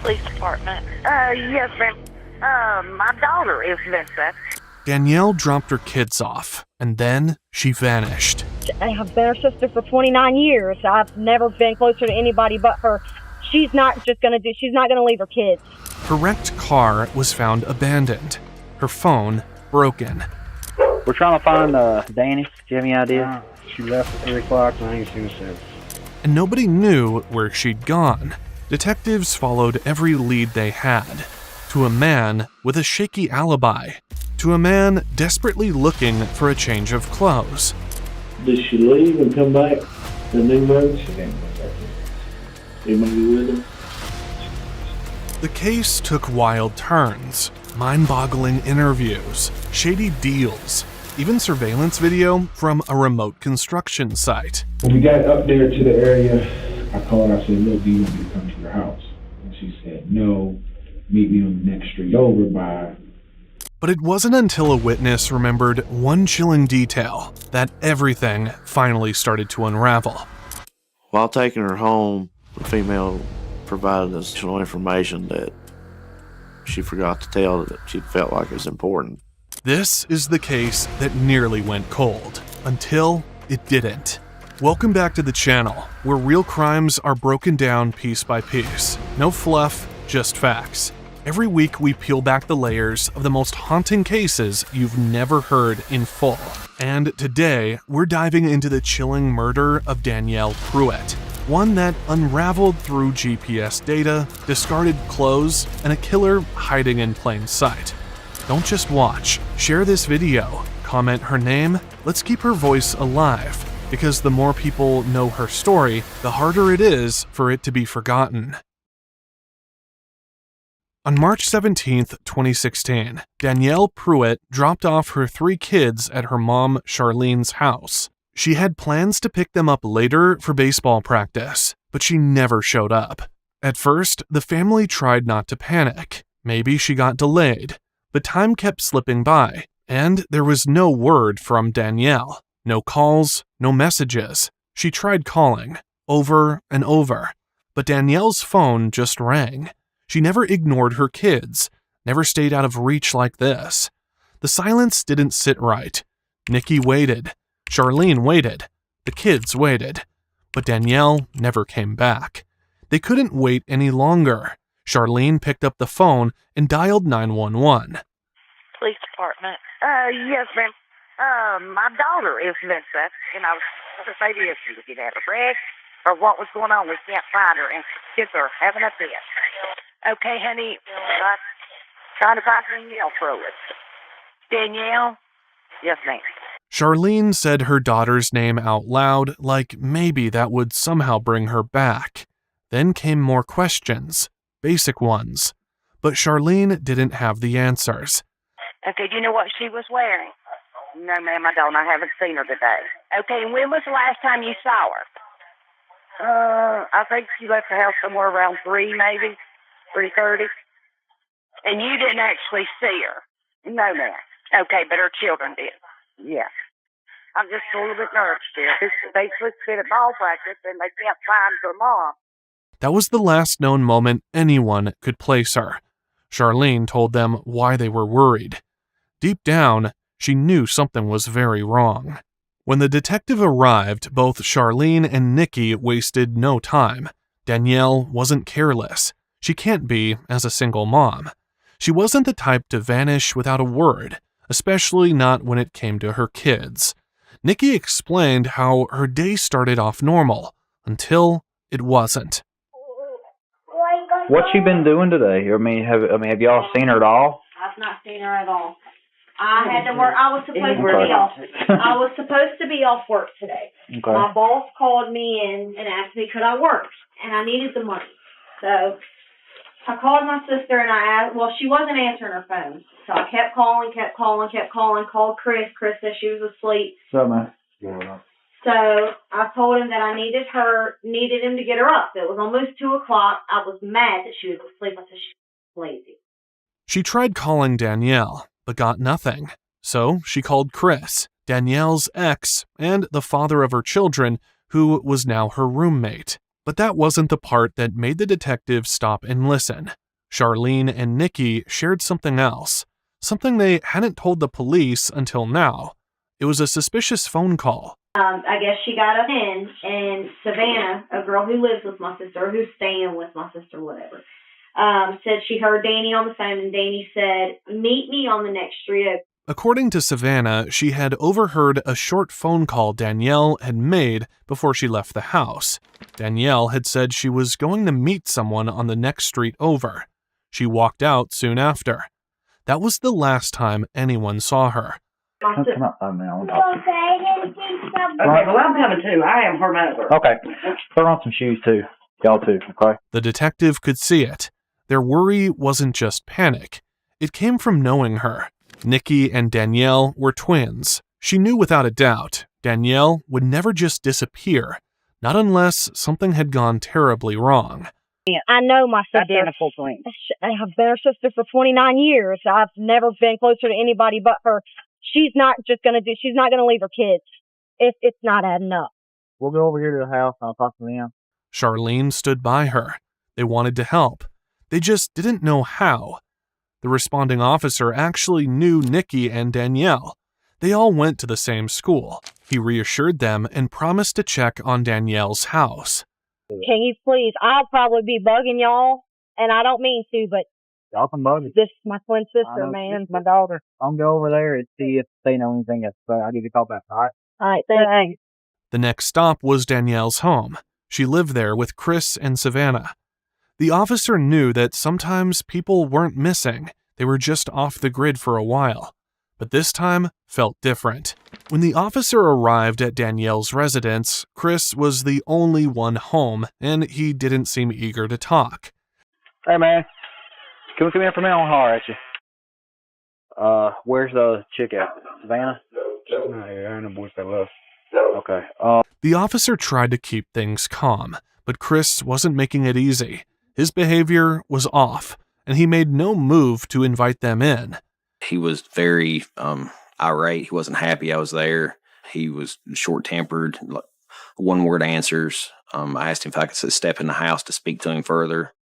Police department. Yes, ma'am. My daughter is missing. Danielle dropped her kids off, and then she vanished. I've been her sister for 29 years. I've never been closer to anybody but her. She's not gonna leave her kids. Her wrecked car was found abandoned. Her phone broken. We're trying to find Danny. Do you have any idea? She left at 3 o'clock and I ain't seen her since. And nobody knew where she'd gone. Detectives followed every lead they had. To a man with a shaky alibi. To a man desperately looking for a change of clothes. Did she leave and come back to New Road? She didn't come back. Anybody with her? The case took wild turns. Mind-boggling interviews, shady deals, even surveillance video from a remote construction site. When we got up there to the area, I called her. I said, look, do you want me to come to your house? And she said, no, meet me on the next street over by. But it wasn't until a witness remembered one chilling detail that everything finally started to unravel. While taking her home, the female provided us additional information that she forgot to tell that she felt like it was important. This is the case that nearly went cold, until it didn't. Welcome back to the channel, where real crimes are broken down piece by piece. No fluff, just facts. Every week we peel back the layers of the most haunting cases you've never heard in full. And today, we're diving into the chilling murder of Danielle Pruitt. One that unraveled through GPS data, discarded clothes, and a killer hiding in plain sight. Don't just watch, share this video, comment her name, let's keep her voice alive, because the more people know her story, the harder it is for it to be forgotten. On March 17, 2016, Danielle Pruitt dropped off her 3 kids at her mom Charlene's house. She had plans to pick them up later for baseball practice, but she never showed up. At first, the family tried not to panic. Maybe she got delayed. But time kept slipping by, and there was no word from Danielle. No calls, no messages. She tried calling, over and over. But Danielle's phone just rang. She never ignored her kids, never stayed out of reach like this. The silence didn't sit right. Nikki waited. Charlene waited. The kids waited. But Danielle never came back. They couldn't wait any longer. Charlene picked up the phone and dialed 911. Police department. Yes, ma'am. My daughter is missing, and I was maybe if she was getting out of breath or what was going on. We can't find her, and kids are having a fit. Okay, honey. Trying to find Danielle Pruitt. Danielle? Yes, ma'am. Charlene said her daughter's name out loud, like maybe that would somehow bring her back. Then came more questions, basic ones. But Charlene didn't have the answers. Okay, do you know what she was wearing? No, ma'am, I don't. I haven't seen her today. Okay, and when was the last time you saw her? I think she left the house somewhere around 3, maybe, 3:30. And you didn't actually see her? No, ma'am. Okay, but her children did? Yes. I'm just a little bit nervous still. They just been at ball practice and they can't find their mom. That was the last known moment anyone could place her. Charlene told them why they were worried. Deep down, she knew something was very wrong. When the detective arrived, both Charlene and Nikki wasted no time. Danielle wasn't careless. She can't be as a single mom. She wasn't the type to vanish without a word, especially not when it came to her kids. Nikki explained how her day started off normal, until it wasn't. What's she been doing today? Have y'all seen her at all? I've not seen her at all. I had to work. I was supposed to be off. I was supposed to be off work today. Okay. My boss called me in and asked me could I work, and I needed the money. So I called my sister and I asked. Well, she wasn't answering her phone, so I kept calling. Called Chris. Chris said she was asleep. So, man. So I told him that I needed him to get her up. It was almost 2 o'clock. I was mad that she was asleep. I said she was lazy. She tried calling Danielle, but got nothing. So she called Chris, Danielle's ex and the father of her children, who was now her roommate. But that wasn't the part that made the detective stop and listen. Charlene and Nikki shared something else, something they hadn't told the police until now. It was a suspicious phone call. I guess she got up in, and Savannah, a girl who lives with my sister, who's staying with my sister, whatever, said she heard Danny on the phone, and Danny said, "Meet me on the next street over." According to Savannah, she had overheard a short phone call Danielle had made before she left the house. Danielle had said she was going to meet someone on the next street over. She walked out soon after. That was the last time anyone saw her. Come up on me. I want to Okay, well, I'm coming too. I am her mother. Okay. Put on some shoes too. Y'all too, okay? The detective could see it. Their worry wasn't just panic. It came from knowing her. Nikki and Danielle were twins. She knew without a doubt Danielle would never just disappear, not unless something had gone terribly wrong. I know my sister. Identical twins. I have been her sister for 29 years. I've never been closer to anybody but her. She's not gonna leave her kids. It's not adding up. We'll go over here to the house and I'll talk to them. Charlene stood by her. They wanted to help. They just didn't know how. The responding officer actually knew Nikki and Danielle. They all went to the same school. He reassured them and promised to check on Danielle's house. Can you please? I'll probably be bugging y'all, and I don't mean to, but Y'all can bug it. this is my twin sister, man. My daughter. I'll go over there and see if they know anything else. So I'll give you a call back, all right? All right, thanks. The next stop was Danielle's home. She lived there with Chris and Savannah. The officer knew that sometimes people weren't missing. They were just off the grid for a while. But this time felt different. When the officer arrived at Danielle's residence, Chris was the only one home, and he didn't seem eager to talk. Hey, man. Can we come in for a minute? I want to holler at you. Where's the chick at? Savannah? She's not here. I ain't no boys that left. Okay. The officer tried to keep things calm, but Chris wasn't making it easy. His behavior was off, and he made no move to invite them in. He was very irate. He wasn't happy I was there. He was short-tempered, one-word answers. I asked him if I could step in the house to speak to him further.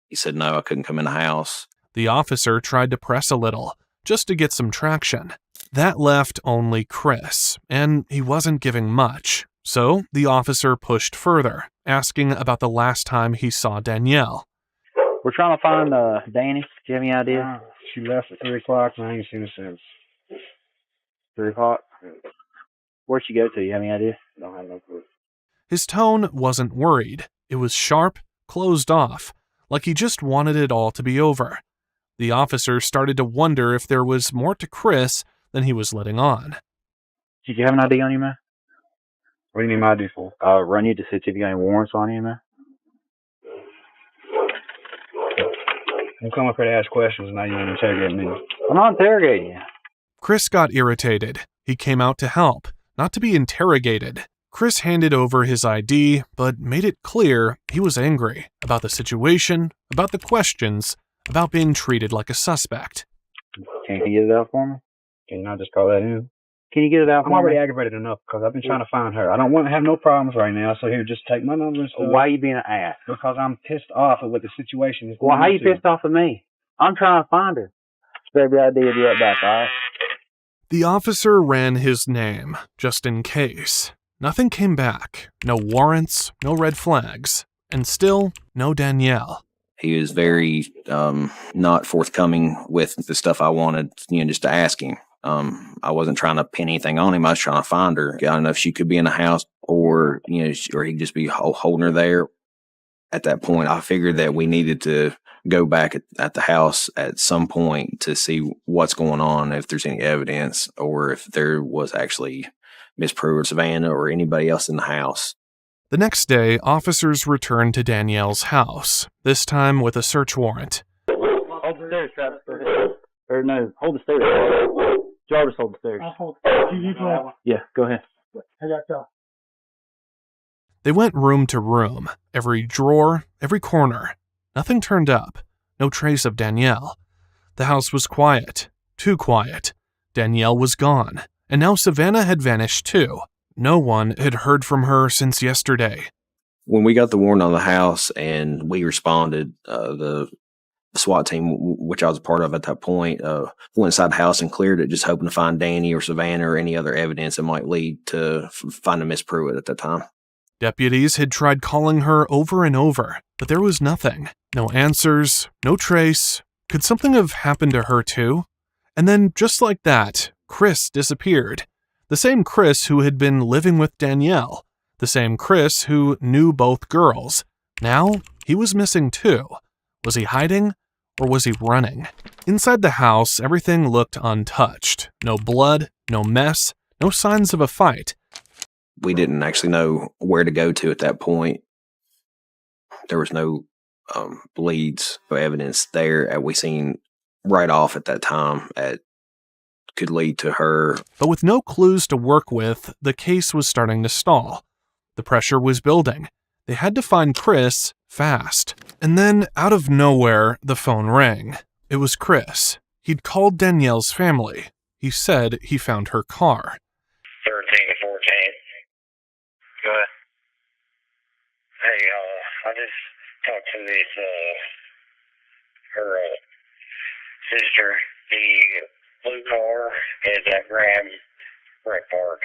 He said no, I couldn't come in the house. The officer tried to press a little, just to get some traction. That left only Chris, and he wasn't giving much. So the officer pushed further, asking about the last time he saw Danielle. We're trying to find Danny. Do you have any idea? She left at 3 o'clock and I ain't seen her since. 3 o'clock? Where'd she go to? You have any idea? Don't have no clue. His tone wasn't worried. It was sharp, closed off, like he just wanted it all to be over. The officer started to wonder if there was more to Chris than he was letting on. Did you have an ID on you, man? What do you need my ID for? Run you to see if you got any warrants on you, man. I'm coming up here to ask questions and now you want to interrogate me. I'm not interrogating you. Chris got irritated. He came out to help, not to be interrogated. Chris handed over his ID, but made it clear he was angry about the situation, about the questions, about being treated like a suspect. Can you get it out for me? Can you not just call that in? Can you get it out I'm for already me? aggravated enough because I've been trying to find her. I don't want to have no problems right now, so here, just take my number and stuff. Why are you being an ass? Because I'm pissed off at what the situation is. Well, how you pissed off at me? I'm trying to find her. Baby, I'll be right back, all right? The officer ran his name, just in case. Nothing came back. No warrants, no red flags, and still no Danielle. He was very not forthcoming with the stuff I wanted, just to ask him. I wasn't trying to pin anything on him. I was trying to find her. I don't know if she could be in the house or or he'd just be holding her there. At that point, I figured that we needed to go back at the house at some point to see what's going on, if there's any evidence, or if there was actually Miss Prue or Savannah or anybody else in the house. The next day, officers returned to Danielle's house, this time with a search warrant. Hold the stairs, Travis. Or no, hold the stairs. Jarvis, hold the stairs. I'll hold it. Yeah, go ahead. I got y'all. They went room to room, every drawer, every corner. Nothing turned up, no trace of Danielle. The house was quiet, too quiet. Danielle was gone, and now Savannah had vanished too. No one had heard from her since yesterday. When we got the warrant on the house and we responded, the SWAT team, which I was a part of at that point, went inside the house and cleared it, just hoping to find Danny or Savannah or any other evidence that might lead to finding Miss Pruitt at that time. Deputies had tried calling her over and over, but there was nothing. No answers, no trace. Could something have happened to her too? And then, just like that, Chris disappeared. The same Chris who had been living with Danielle. The same Chris who knew both girls. Now, he was missing too. Was he hiding, or was he running? Inside the house, everything looked untouched. No blood, no mess, no signs of a fight. We didn't actually know where to go to at that point. There was no bleeds or evidence there that we seen right off at that time that could lead to her. But with no clues to work with, the case was starting to stall. The pressure was building. They had to find Chris fast. And then, out of nowhere, the phone rang. It was Chris. He'd called Danielle's family. He said he found her car. 13 to 14. Go ahead. Hey, I just talked to this, her sister. The blue car is at Graham Rec Park.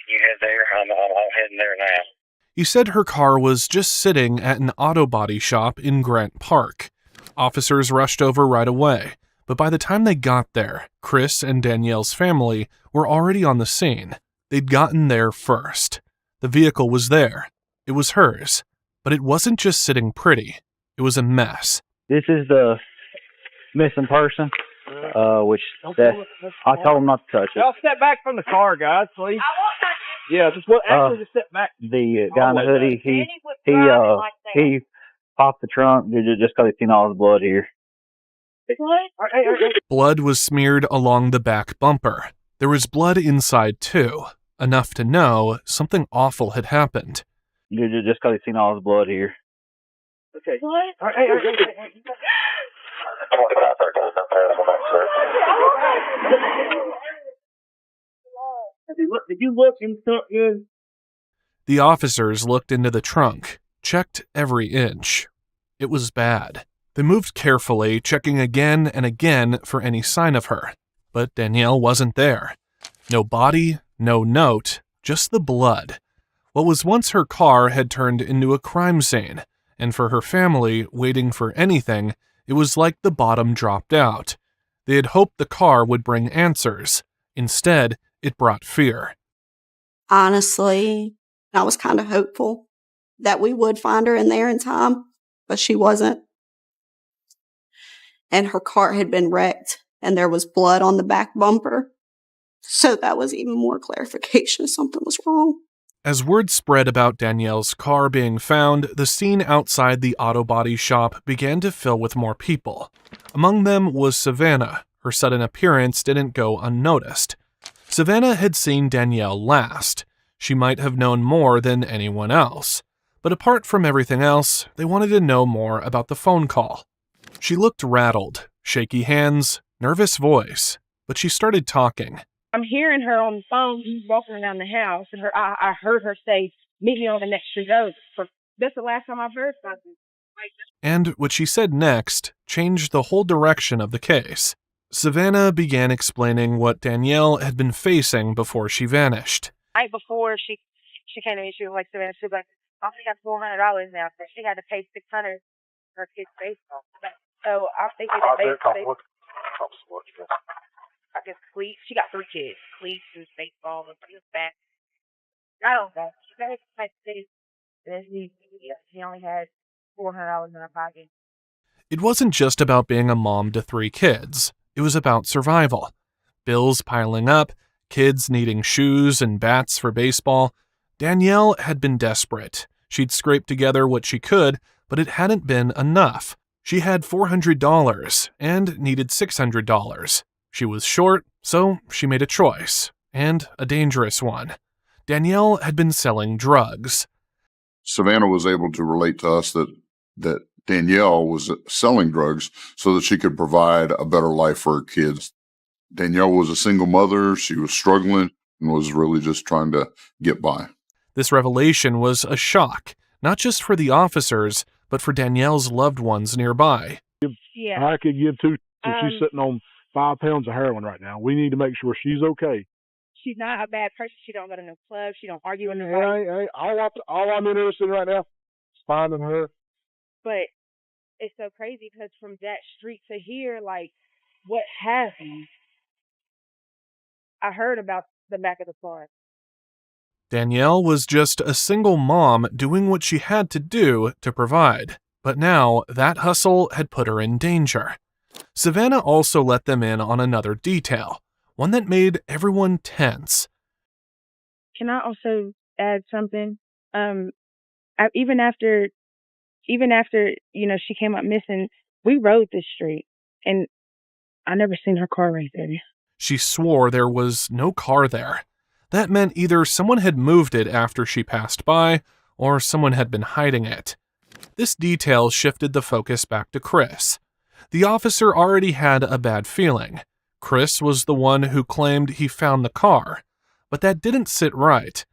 You head there? I'm heading there now. He said her car was just sitting at an auto body shop in Grant Park. Officers rushed over right away, but by the time they got there, Chris and Danielle's family were already on the scene. They'd gotten there first. The vehicle was there. It was hers. But it wasn't just sitting pretty. It was a mess. This is the missing person, which I told him not to touch it. Y'all step back from the car, guys, please. Yeah, just just step back. The guy in the hoodie, he popped the trunk just because he seen all the blood here. Blood was smeared along the back bumper. There was blood inside too, enough to know something awful had happened. Just because he seen all the blood here. Okay. What? Did you look and something? The officers looked into the trunk, checked every inch. It was bad. They moved carefully, checking again and again for any sign of her. But Danielle wasn't there. No body, no note, just the blood. What was once her car had turned into a crime scene, and for her family, waiting for anything, it was like the bottom dropped out. They had hoped the car would bring answers. Instead, it brought fear. Honestly, I was kind of hopeful that we would find her in there in time, but she wasn't. And her car had been wrecked, and there was blood on the back bumper. So that was even more clarification something was wrong. As word spread about Danielle's car being found, the scene outside the auto body shop began to fill with more people. Among them was Savannah. Her sudden appearance didn't go unnoticed. Savannah had seen Danielle last. She might have known more than anyone else. But apart from everything else, they wanted to know more about the phone call. She looked rattled, shaky hands, nervous voice, but she started talking. I'm hearing her on the phone walking around the house, and I heard her say, "Meet me on the next street over." That's the last time I've heard something. And what she said next changed the whole direction of the case. Savannah began explaining what Danielle had been facing before she vanished. Right before she came to me, she was like, "Savannah, she was like, I only got $400 now, so she had to pay $600 for her kid's baseball." So I'm thinking baseball. I guess cleats. She got 3 kids. Cleats and baseball and back. I don't know. She got expensive. And she only had $400 in her pocket. It wasn't just about being a mom to 3 kids. It was about survival. Bills piling up, kids needing shoes and bats for baseball. Danielle had been desperate. She'd scraped together what she could, but it hadn't been enough. She had $400 and needed $600. She was short, so she made a choice, and a dangerous one. Danielle had been selling drugs. Savannah was able to relate to us that Danielle was selling drugs so that she could provide a better life for her kids. Danielle was a single mother. She was struggling and was really just trying to get by. This revelation was a shock, not just for the officers, but for Danielle's loved ones nearby. Yeah. I could give two. She's sitting on 5 pounds of heroin right now. We need to make sure she's okay. She's not a bad person. She don't go to no clubs. She don't argue with nobody. Hey, all I'm interested in right now is finding her. But it's so crazy because from that street to here, like, what happened? I heard about the back of the car. Danielle was just a single mom doing what she had to do to provide. But now, that hustle had put her in danger. Savannah also let them in on another detail, one that made everyone tense. Can I also add something? Even after, she came up missing, we rode this street, and I never seen her car right there. She swore there was no car there. That meant either someone had moved it after she passed by, or someone had been hiding it. This detail shifted the focus back to Chris. The officer already had a bad feeling. Chris was the one who claimed he found the car, but that didn't sit right.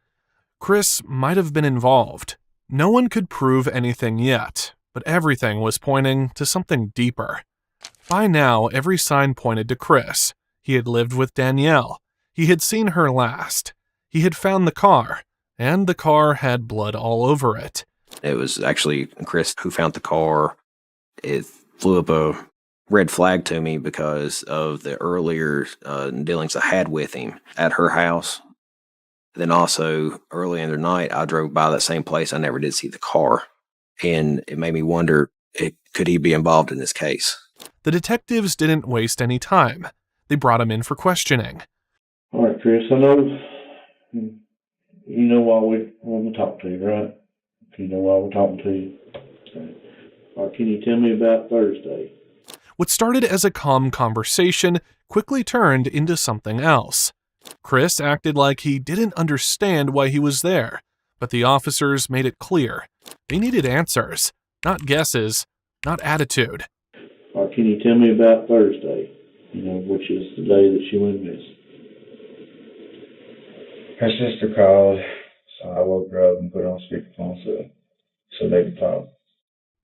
Chris might have been involved. No one could prove anything yet, but everything was pointing to something deeper. By now, every sign pointed to Chris. He had lived with Danielle. He had seen her last. He had found the car, and the car had blood all over it. It was actually Chris who found the car. It flew up a red flag to me because of the earlier dealings I had with him at her house. Then also, early in the night, I drove by that same place. I never did see the car. And it made me wonder, could he be involved in this case? The detectives didn't waste any time. They brought him in for questioning. All right, Chris, I know you know why we want to talk to you, right? You know why we're talking to you. Right. All right, can you tell me about Thursday? What started as a calm conversation quickly turned into something else. Chris acted like he didn't understand why he was there, but the officers made it clear. They needed answers, not guesses, not attitude. All right, can you tell me about Thursday? Which is the day that she went missing. Her sister called, so I woke her up and put her on speakerphone so they could talk.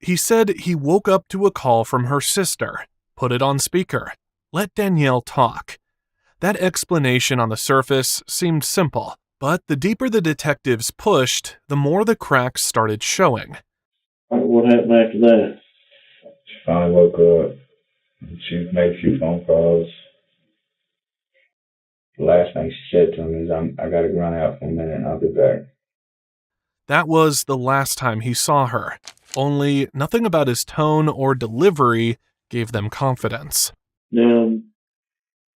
He said he woke up to a call from her sister, put it on speaker, let Danielle talk. That explanation on the surface seemed simple, but the deeper the detectives pushed, the more the cracks started showing. What happened after that? She finally woke up. She made a few phone calls. The last thing she said to him is, I got to run out for a minute and I'll be back. That was the last time he saw her. Only nothing about his tone or delivery gave them confidence. Now,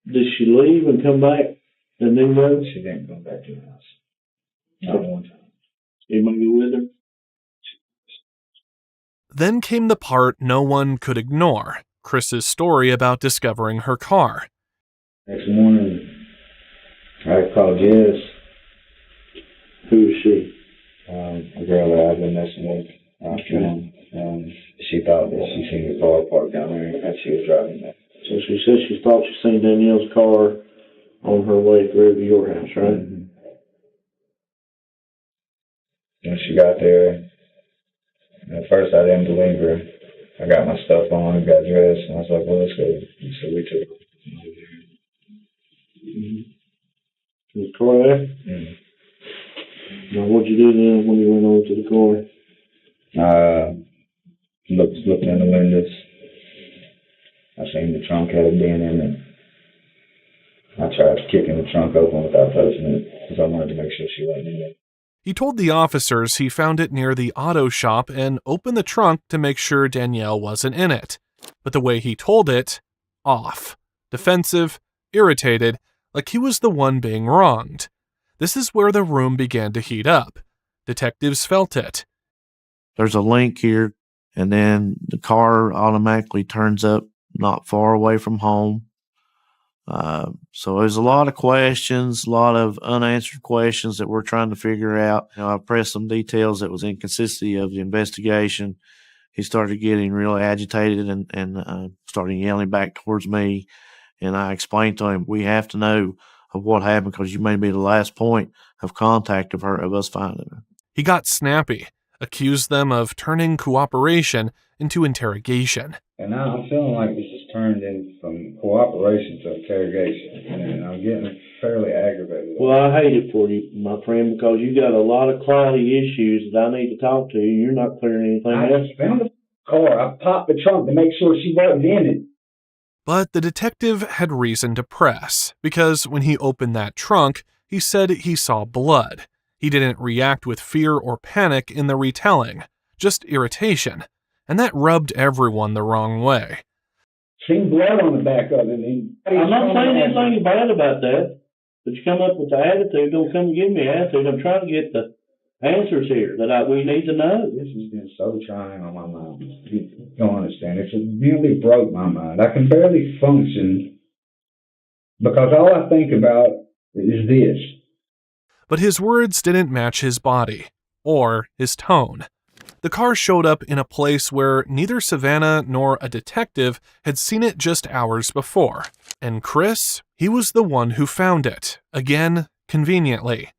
did she leave and come back to New Road? She didn't come back to the house. Not one time. Anybody go with her? Then came the part no one could ignore, Chris's story about discovering her car. Next morning, I called Jess. Who is she? A girl that I've been messing with. She thought that she seen the car parked down there and she was driving that. So she said she thought she seen Danielle's car on her way through to your house, right? Mm-hmm. When she got there, at first I didn't believe her. I got my stuff on and got dressed, and I was like, well, let's go. So we took it. Mm-hmm. Was the car there? Mm-hmm. Now, what'd you do then when you went over to the car? Looking in the windows. I seen the trunk had a dent in it. I tried kicking the trunk open without touching it because I wanted to make sure she wasn't in it. He told the officers he found it near the auto shop and opened the trunk to make sure Danielle wasn't in it. But the way he told it, off. Defensive, irritated, like he was the one being wronged. This is where the room began to heat up. Detectives felt it. There's a link here, and then the car automatically turns up not far away from home. So there's a lot of questions, a lot of unanswered questions that we're trying to figure out. I pressed some details that was inconsistency of the investigation. He started getting really agitated and started yelling back towards me. And I explained to him, we have to know of what happened because you may be the last point of contact of us finding her. He got snappy, accused them of turning cooperation into interrogation. And now I'm feeling like this has turned in from cooperation to interrogation, and I'm getting fairly aggravated. Well, I hate it for you, my friend, because you got a lot of cloudy issues that I need to talk to you. You're not clearing anything I else. found the car. I popped the trunk to make sure she wasn't in it. But the detective had reason to press, because when he opened that trunk, he said he saw blood. He didn't react with fear or panic in the retelling, just irritation, and that rubbed everyone the wrong way. Seen blood on the back of it. I'm not saying anything bad about that, but you come up with the attitude, don't come and give me attitude. I'm trying to get the answers here that we need to know. This has been so trying on my mind. You don't understand. It's nearly broke my mind. I can barely function because all I think about is this. But his words didn't match his body or his tone. The car showed up in a place where neither Savannah nor a detective had seen it just hours before. And Chris, he was the one who found it, again, conveniently.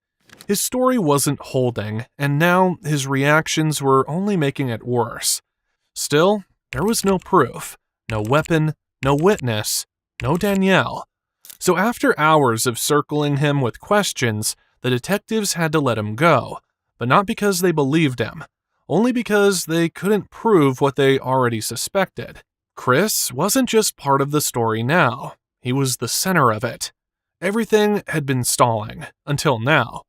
His story wasn't holding, and now his reactions were only making it worse. Still, there was no proof, no weapon, no witness, no Danielle. So after hours of circling him with questions, the detectives had to let him go, but not because they believed him, only because they couldn't prove what they already suspected. Chris wasn't just part of the story now, he was the center of it. Everything had been stalling, until now.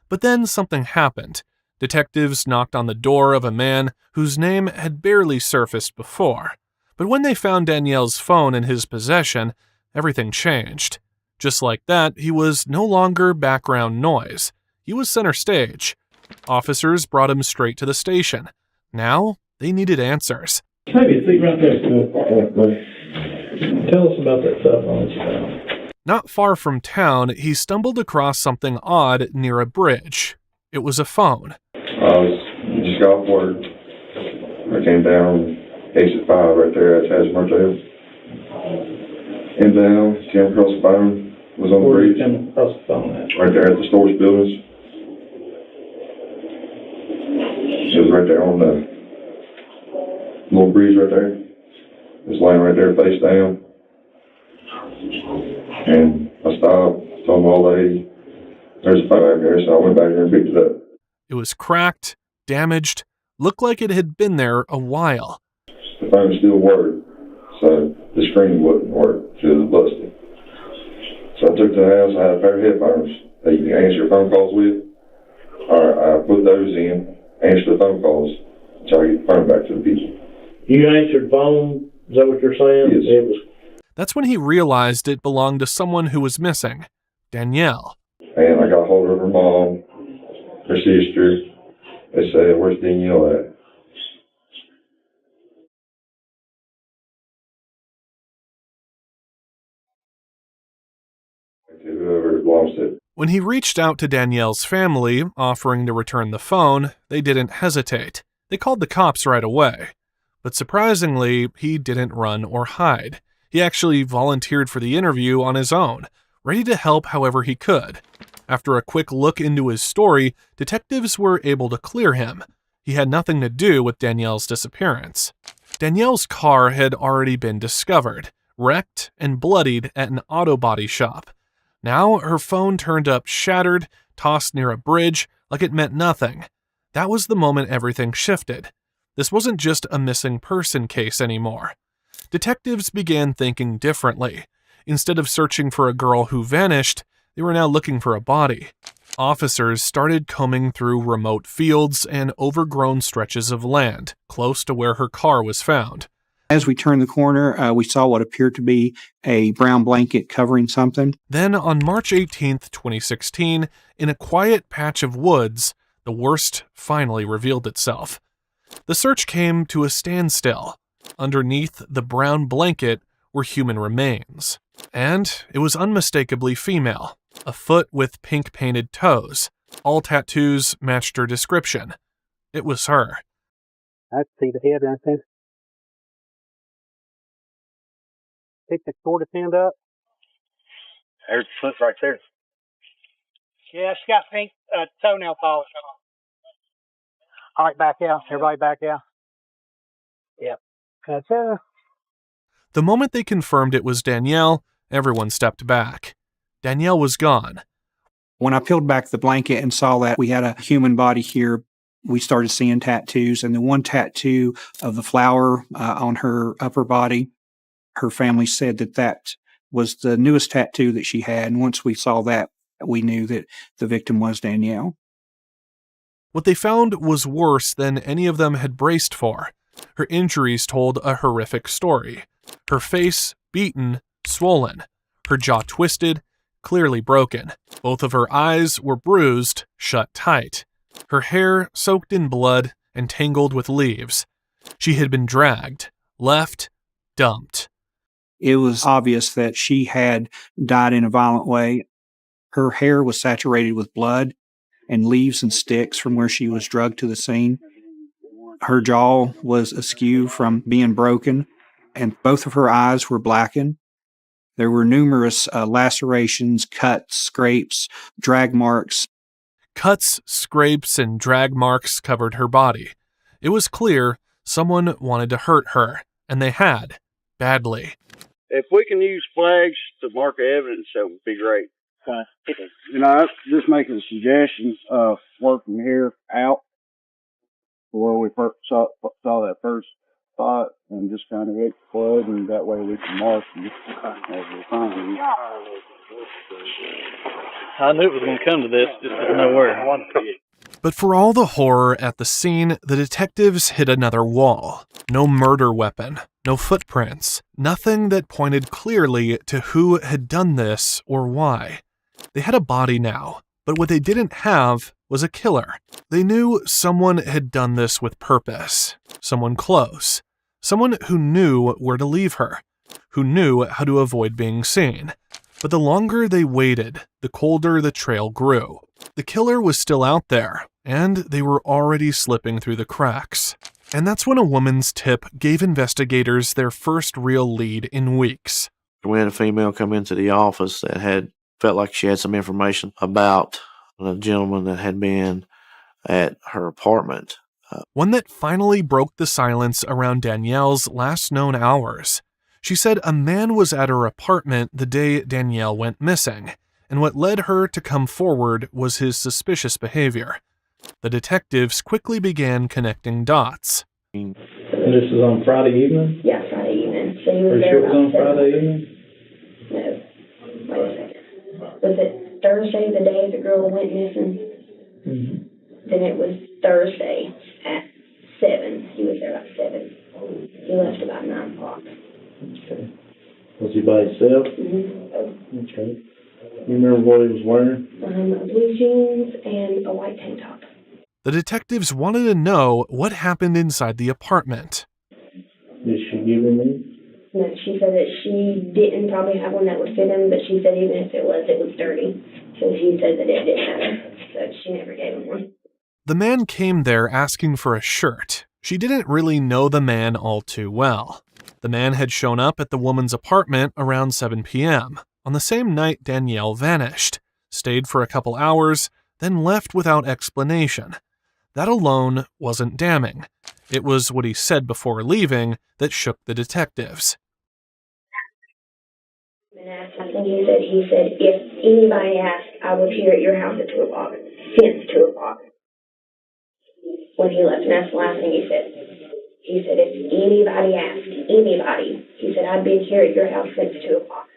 But then something happened. Detectives knocked on the door of a man whose name had barely surfaced before. But when they found Danielle's phone in his possession, everything changed. Just like that, he was no longer background noise. He was center stage. Officers brought him straight to the station. Now, they needed answers. Maybe a seat right there. Tell us about that cell phone you found. Not far from town, he stumbled across something odd near a bridge. It was a phone. Just got off work. I came down exit 5 right there at Taz Motel. Came down, came across the phone, was on the bridge. Came across the phone at? Right there at the storage buildings. It was right there on the little bridge right there. It was laying right there face down. And I stopped, told them all, hey, there's a phone out there, so I went back there and picked it up. It was cracked, damaged, looked like it had been there a while. The phone still worked, so the screen wouldn't work, so it was busted. So I took to the house, I had a pair of headphones that you can answer phone calls with. I put those in, answered the phone calls, so I get the phone back to the people. You answered the phone? Is that what you're saying? Yes. It was. That's when he realized it belonged to someone who was missing, Danielle. And I got a hold of her mom, her sister. They said, where's Danielle at? Whoever lost it. When he reached out to Danielle's family, offering to return the phone, they didn't hesitate. They called the cops right away. But surprisingly, he didn't run or hide. He actually volunteered for the interview on his own, ready to help however he could. After a quick look into his story, detectives were able to clear him. He had nothing to do with Danielle's disappearance. Danielle's car had already been discovered, wrecked and bloodied at an auto body shop. Now her phone turned up shattered, tossed near a bridge, like it meant nothing. That was the moment everything shifted. This wasn't just a missing person case anymore. Detectives began thinking differently. Instead of searching for a girl who vanished, they were now looking for a body. Officers started combing through remote fields and overgrown stretches of land, close to where her car was found. As we turned the corner, we saw what appeared to be a brown blanket covering something. Then on March 18th, 2016, in a quiet patch of woods, the worst finally revealed itself. The search came to a standstill. Underneath the brown blanket were human remains. And it was unmistakably female, a foot with pink painted toes. All tattoos matched her description. It was her. I see the head right there. Pick the sort of hand up. There's the foot right there. Yeah, she got pink toenail polish on. All right, back out. Everybody back out. Yep. Gotcha. The moment they confirmed it was Danielle, everyone stepped back. Danielle was gone. When I peeled back the blanket and saw that we had a human body here, we started seeing tattoos. And the one tattoo of the flower on her upper body, her family said that was the newest tattoo that she had. And once we saw that, we knew that the victim was Danielle. What they found was worse than any of them had braced for. Her injuries told a horrific story. Her face beaten, swollen. Her jaw twisted, clearly broken. Both of her eyes were bruised, shut tight. Her hair soaked in blood and tangled with leaves. She had been dragged, left, dumped. It was obvious that she had died in a violent way. Her hair was saturated with blood and leaves and sticks from where she was drugged to the scene. Her jaw was askew from being broken, and both of her eyes were blackened. There were numerous lacerations, cuts, scrapes, drag marks. Cuts, scrapes, and drag marks covered her body. It was clear someone wanted to hurt her, and they had, badly. If we can use flags to mark evidence, that would be great. You know, I'm just making a suggestion of working here out where we first saw that first spot and just kind of hit the flood, and that way we can mark as we find them. I knew it was going to come to this, just didn't know where. But for all the horror at the scene, the detectives hit another wall. No murder weapon, no footprints, nothing that pointed clearly to who had done this or why. They had a body now, but what they didn't have was a killer. They knew someone had done this with purpose, someone close, someone who knew where to leave her, who knew how to avoid being seen. But the longer they waited, the colder the trail grew. The killer was still out there, and they were already slipping through the cracks. And that's when a woman's tip gave investigators their first real lead in weeks. We had a female come into the office that felt like she had some information about a gentleman that had been at her apartment. One that finally broke the silence around Danielle's last known hours. She said a man was at her apartment the day Danielle went missing, and what led her to come forward was his suspicious behavior. The detectives quickly began connecting dots. And this is on Friday evening? Yeah, Friday evening. So you Are were you there sure it was on about 7. Friday evening? No. Wait a second. Was it Thursday, the day the girl went missing? Mm-hmm. Then it was Thursday at 7. He was there about 7. He left about 9 o'clock. Okay. Was he by himself? Mm-hmm. Okay. You remember what he was wearing? Blue jeans and a white tank top. The detectives wanted to know what happened inside the apartment. Did she give him one? No, she said that she didn't probably have one that would fit him, but she said even if it was dirty. So she said that it didn't matter. So she never gave him one. The man came there asking for a shirt. She didn't really know the man all too well. The man had shown up at the woman's apartment around 7 p.m. on the same night Danielle vanished, stayed for a couple hours, then left without explanation. That alone wasn't damning. It was what he said before leaving that shook the detectives. I think he said, if anybody asked, I was here at your house at 2 o'clock, since 2 o'clock, when he left. And that's the last thing he said. He said, if anybody asked, he said, I've been here at your house since 2 o'clock.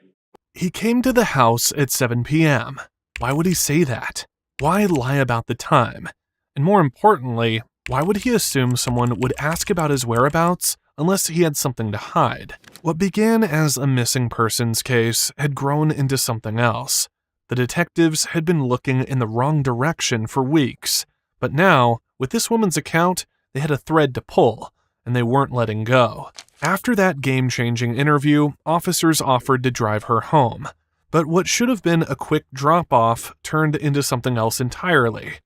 He came to the house at 7 p.m. Why would he say that? Why lie about the time? And more importantly, why would he assume someone would ask about his whereabouts unless he had something to hide? What began as a missing persons case had grown into something else. The detectives had been looking in the wrong direction for weeks, but now, with this woman's account, they had a thread to pull, and they weren't letting go. After that game-changing interview, officers offered to drive her home. But what should have been a quick drop-off turned into something else entirely.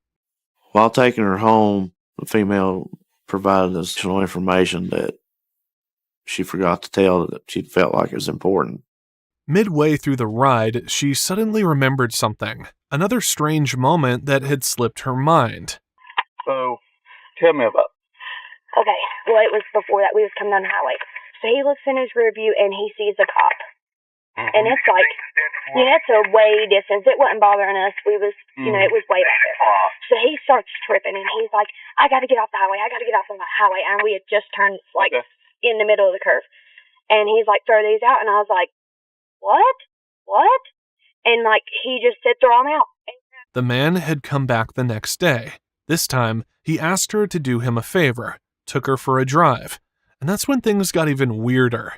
While taking her home, the female provided additional information that she forgot to tell that she felt like it was important. Midway through the ride, she suddenly remembered something, another strange moment that had slipped her mind. So, Tell me about it. Okay, well, it was before that. We was coming down the highway. So he looks in his rear view and he sees a cop. And it's like, it's a way distance. It wasn't bothering us. We was, it was way back there. So he starts tripping and he's like, I got to get off the highway. I got to get off the highway. And we had just turned like in the middle of the curve. And he's like, throw these out. And I was like, what? And like, he just said, throw them out. The man had come back the next day. This time, he asked her to do him a favor, took her for a drive. And that's when things got even weirder.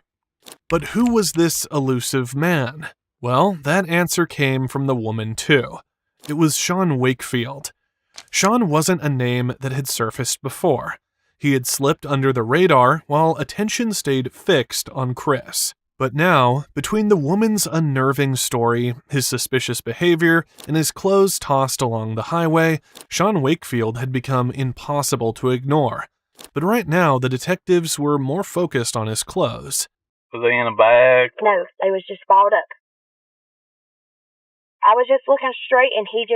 But who was this elusive man? Well, that answer came from the woman too. It was Sean Wakefield. Sean wasn't a name that had surfaced before. He had slipped under the radar while attention stayed fixed on Chris. But now, between the woman's unnerving story, his suspicious behavior, and his clothes tossed along the highway, Sean Wakefield had become impossible to ignore. But right now, the detectives were more focused on his clothes. Was they in a bag? No, they was just balled up. I was just looking straight and he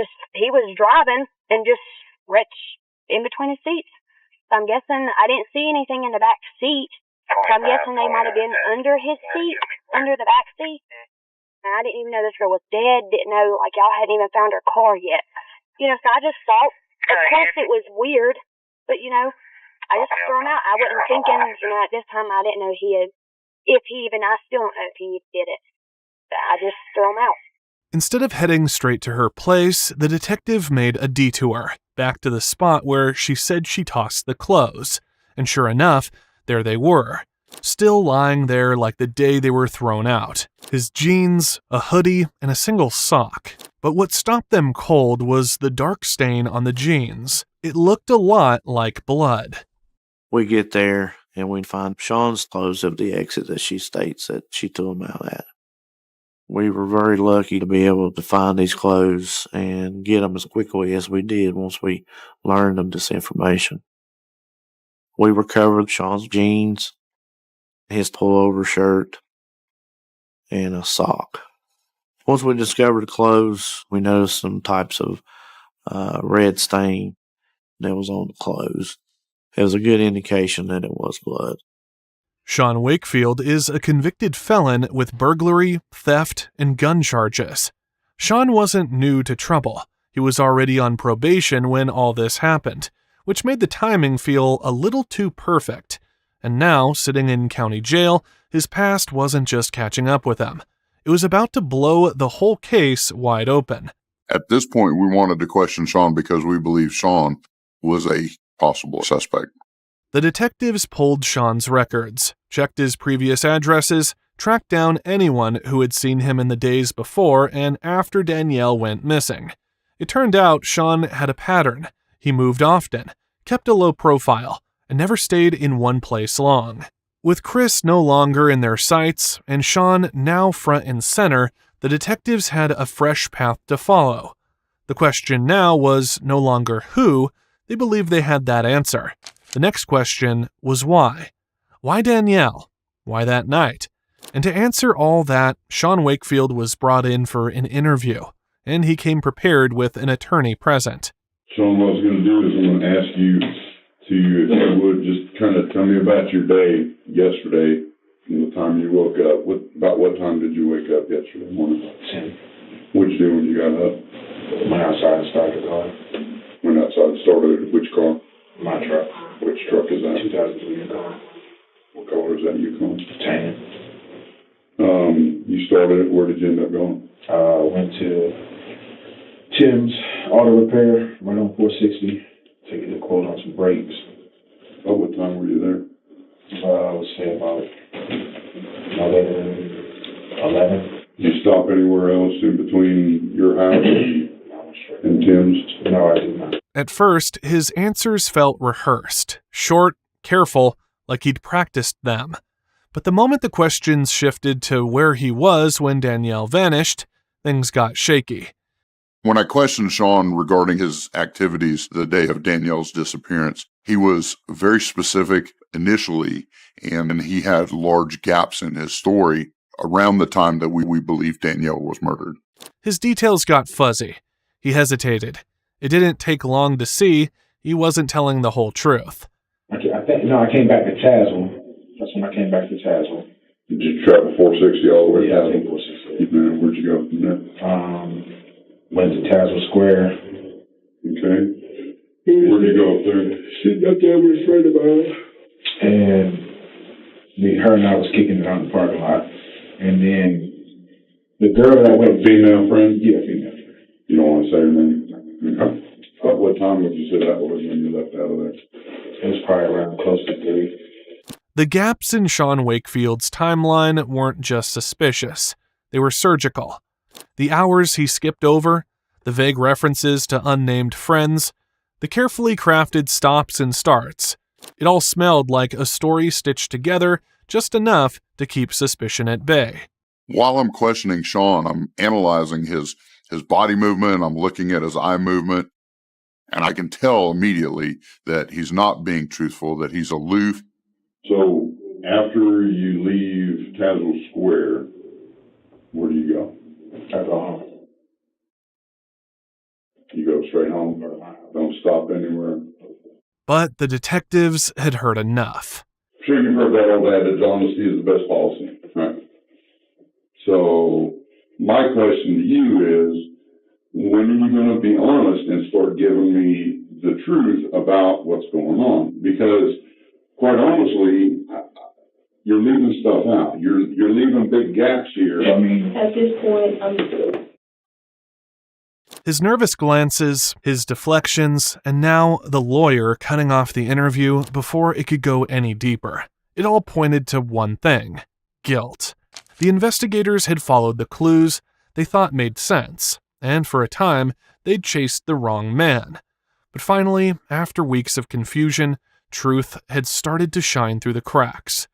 was driving and just reached in between his seats. So I'm guessing I didn't see anything in the back seat. So I'm guessing they might have been under his seat, under the back seat. And I didn't even know this girl was dead, didn't know, like, y'all hadn't even found her car yet. So I just thought, of course it was weird, but, I just threw him out. I wasn't thinking, at this time I didn't know I still don't know if he did it. But I just threw him out. Instead of heading straight to her place, the detective made a detour, back to the spot where she said she tossed the clothes. And sure enough, there they were, still lying there like the day they were thrown out. His jeans, a hoodie, and a single sock. But what stopped them cold was the dark stain on the jeans. It looked a lot like blood. We get there and we find Sean's clothes of the exit that she states that she threw him out at. We were very lucky to be able to find these clothes and get them as quickly as we did once we learned of this information. We recovered Sean's jeans, his pullover shirt, and a sock. Once we discovered the clothes, we noticed some types of red stain that was on the clothes. It was a good indication that it was blood. Sean Wakefield is a convicted felon with burglary, theft, and gun charges. Sean wasn't new to trouble. He was already on probation when all this happened, which made the timing feel a little too perfect. And now, sitting in county jail, his past wasn't just catching up with him. It was about to blow the whole case wide open. At this point, we wanted to question Sean because we believe Sean was a possible suspect. The detectives pulled Sean's records, checked his previous addresses, tracked down anyone who had seen him in the days before and after Danielle went missing. It turned out Sean had a pattern. He moved often, kept a low profile, and never stayed in one place long. With Chris no longer in their sights, and Sean now front and center, the detectives had a fresh path to follow. The question now was no longer who. They believed they had that answer. The next question was why. Why Danielle? Why that night? And to answer all that, Sean Wakefield was brought in for an interview, and he came prepared with an attorney present. Sean, what I was going to do is I'm going to ask you to, if you would, just kind of tell me about your day yesterday, from the time you woke up. About what time did you wake up yesterday morning? 10. What'd you do when you got up? Went outside and started the car. Went outside and started which car? My truck. Which truck is that? 2003 Yukon. What color is that Yukon? Tan. You started it. Where did you end up going? Went to Tim's Auto Repair, right on 460, to get a quote on some brakes. Oh, what time were you there? I would say about 11. Did you stop anywhere else in between your house and Tim's? No, I did not. At first, his answers felt rehearsed, short, careful, like he'd practiced them. But the moment the questions shifted to where he was when Danielle vanished, things got shaky. When I questioned Sean regarding his activities the day of Danielle's disappearance, he was very specific initially, and he had large gaps in his story around the time that we believe Danielle was murdered. His details got fuzzy. He hesitated. It didn't take long to see he wasn't telling the whole truth. I came back to Tazewell. That's when I came back to Tazewell. Did you travel 460 all the way? Yeah, I think 460. Where'd you go from there? Went to Tazewell Square. Okay. Where'd you go up there? Sitting up there with a friend of mine. And her and I was kicking it on the parking lot. And then the girl that went... Female friend? Yeah, female friend. You don't want to say her name? Okay. What time would you say that was when you left out of there? It was probably around close to 3. The gaps in Sean Wakefield's timeline weren't just suspicious. They were surgical. The hours he skipped over, the vague references to unnamed friends, the carefully crafted stops and starts. It all smelled like a story stitched together just enough to keep suspicion at bay. While I'm questioning Sean, I'm analyzing his body movement, I'm looking at his eye movement, and I can tell immediately that he's not being truthful, that he's aloof. So, after you leave Tazewell Square, where do you go? I go home. You go straight home? Don't stop anywhere? But the detectives had heard enough. I'm sure you've heard that old adage, honesty is the best policy, right? So, my question to you is, when are you going to be honest and start giving me the truth about what's going on? Because, quite honestly, you're leaving stuff out. You're leaving big gaps here. I mean, at this point, I'm good. His nervous glances, his deflections, and now the lawyer cutting off the interview before it could go any deeper. It all pointed to one thing: guilt. The investigators had followed the clues they thought made sense, and for a time, they'd chased the wrong man. But finally, after weeks of confusion, truth had started to shine through the cracks.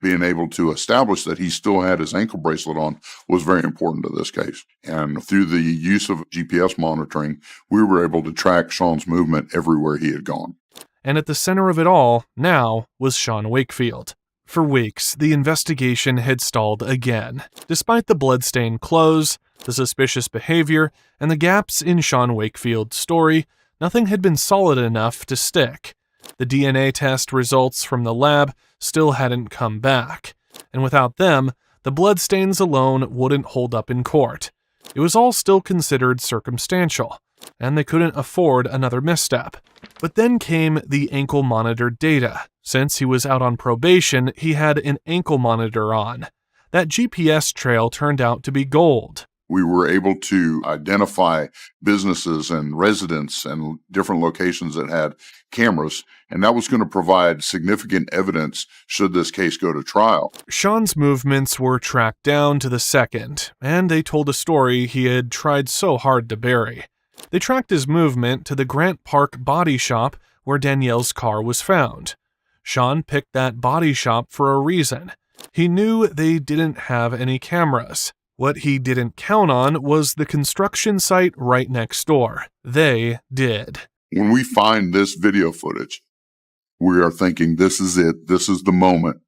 Being able to establish that he still had his ankle bracelet on was very important to this case. And through the use of GPS monitoring, we were able to track Sean's movement everywhere he had gone. And at the center of it all, now, was Sean Wakefield. For weeks, the investigation had stalled again. Despite the bloodstained clothes, the suspicious behavior, and the gaps in Sean Wakefield's story, nothing had been solid enough to stick. The DNA test results from the lab still hadn't come back, and without them, the bloodstains alone wouldn't hold up in court. It was all still considered circumstantial, and they couldn't afford another misstep. But then came the ankle monitor data. Since he was out on probation, he had an ankle monitor on. That GPS trail turned out to be gold. We were able to identify businesses and residents and different locations that had cameras, and that was going to provide significant evidence should this case go to trial. Sean's movements were tracked down to the second, and they told a story he had tried so hard to bury. They tracked his movement to the Grant Park body shop where Danielle's car was found. Sean picked that body shop for a reason. He knew they didn't have any cameras. What he didn't count on was the construction site right next door. They did. When we find this video footage, we are thinking this is it. This is the moment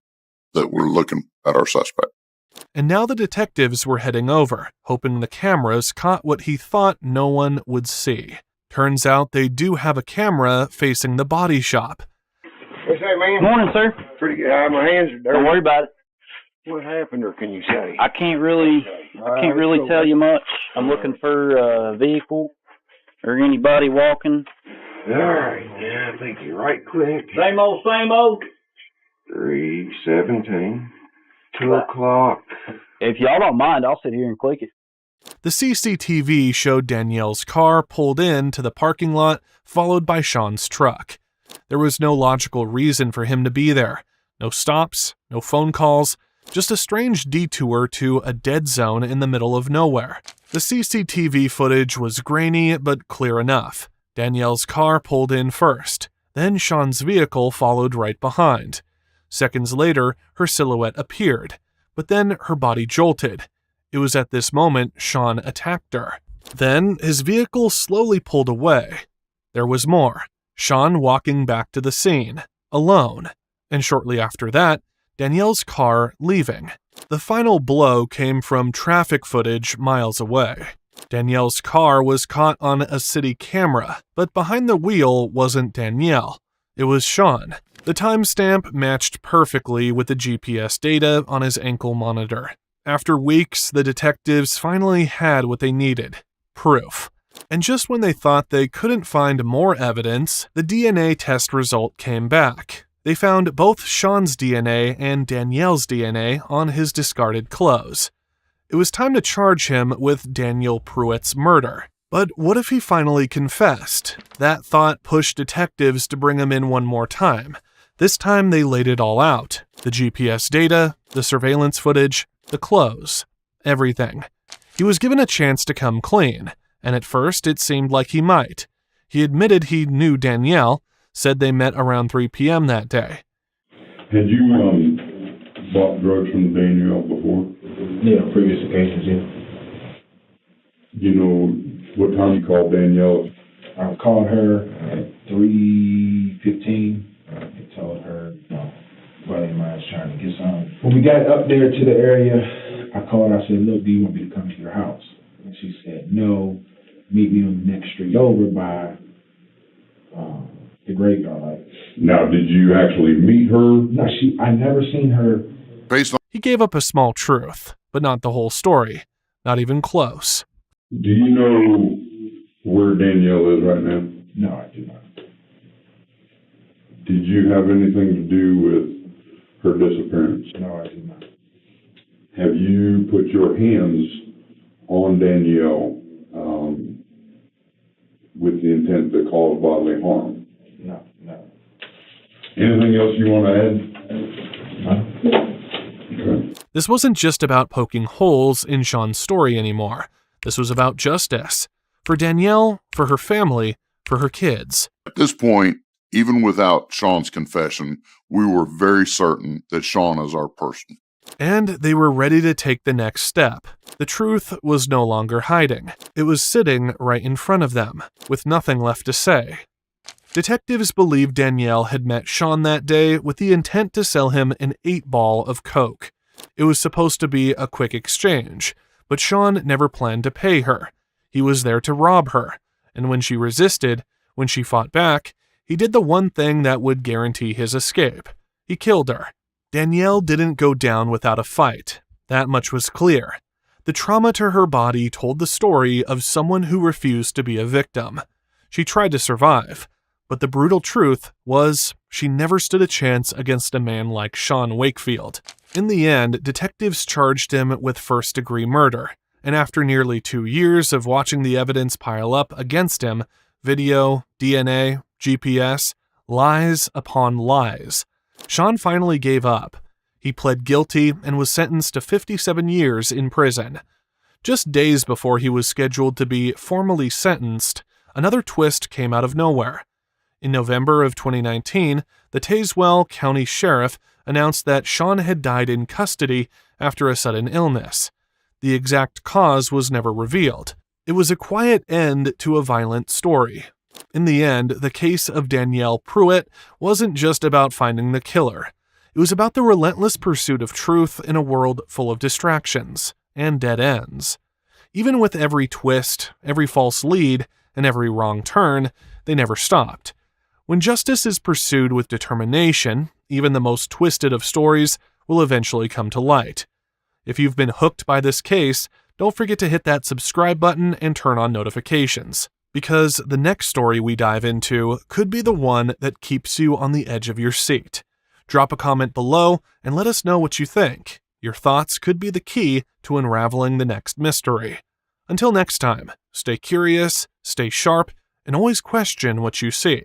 that we're looking at our suspect. And now the detectives were heading over, hoping the cameras caught what he thought no one would see. Turns out they do have a camera facing the body shop. What's that, man? Morning, sir. Pretty good. My hands are dirty. Don't worry about it. What happened, or can you say? I can't really tell you much. I'm looking for a vehicle or anybody walking. All right, yeah, I think you're right quick. Same old. 3:17, 2:00. If y'all don't mind, I'll sit here and click it. The CCTV showed Danielle's car pulled in to the parking lot, followed by Sean's truck. There was no logical reason for him to be there. No stops, no phone calls, just a strange detour to a dead zone in the middle of nowhere. The CCTV footage was grainy but clear enough. Danielle's car pulled in first. Then Sean's vehicle followed right behind. Seconds later, her silhouette appeared, but then her body jolted. It was at this moment Sean attacked her. Then his vehicle slowly pulled away. There was more. Sean walking back to the scene, alone. And shortly after that, Danielle's car leaving. The final blow came from traffic footage miles away. Danielle's car was caught on a city camera, but behind the wheel wasn't Danielle. It was Sean. The timestamp matched perfectly with the GPS data on his ankle monitor. After weeks, the detectives finally had what they needed: proof. And just when they thought they couldn't find more evidence, the DNA test result came back. They found both Sean's DNA and Danielle's DNA on his discarded clothes. It was time to charge him with Daniel Pruitt's murder. But what if he finally confessed? That thought pushed detectives to bring him in one more time. This time they laid it all out: the GPS data, the surveillance footage, the clothes, everything. He was given a chance to come clean, and at first it seemed like he might. He admitted he knew Danielle, said they met around 3 p.m. that day. Had you bought drugs from Danielle before? Yeah, previous occasions, yeah. You know what time you called Danielle? I called her at 3:15. I told her, buddy of mine's trying to get some. When we got up there to the area, I called her. I said, look, do you want me to come to your house? And she said, no, meet me on the next street over by the graveyard. Now, did you actually meet her? No, I never seen her. He gave up a small truth, but not the whole story. Not even close. Do you know where Danielle is right now? No, I do not. Did you have anything to do with her disappearance? No, I do not. Have you put your hands on Danielle with the intent to cause bodily harm? No. Anything else you want to add? No. Okay. This wasn't just about poking holes in Sean's story anymore. This was about justice. For Danielle, for her family, for her kids. At this point, even without Sean's confession, we were very certain that Sean is our person. And they were ready to take the next step. The truth was no longer hiding. It was sitting right in front of them, with nothing left to say. Detectives believed Danielle had met Sean that day with the intent to sell him an 8-ball of coke. It was supposed to be a quick exchange, but Sean never planned to pay her. He was there to rob her, and when she resisted, when she fought back, he did the one thing that would guarantee his escape. He killed her. Danielle didn't go down without a fight. That much was clear. The trauma to her body told the story of someone who refused to be a victim. She tried to survive, but the brutal truth was she never stood a chance against a man like Sean Wakefield. In the end, detectives charged him with first-degree murder, and after nearly 2 years of watching the evidence pile up against him, video, DNA, GPS, lies upon lies, Sean finally gave up. He pled guilty and was sentenced to 57 years in prison. Just days before he was scheduled to be formally sentenced, another twist came out of nowhere. In November of 2019, the Tazewell County Sheriff announced that Sean had died in custody after a sudden illness. The exact cause was never revealed. It was a quiet end to a violent story. In the end, the case of Danielle Pruitt wasn't just about finding the killer. It was about the relentless pursuit of truth in a world full of distractions and dead ends. Even with every twist, every false lead, and every wrong turn, they never stopped. When justice is pursued with determination, even the most twisted of stories will eventually come to light. If you've been hooked by this case, don't forget to hit that subscribe button and turn on notifications, because the next story we dive into could be the one that keeps you on the edge of your seat. Drop a comment below and let us know what you think. Your thoughts could be the key to unraveling the next mystery. Until next time, stay curious, stay sharp, and always question what you see.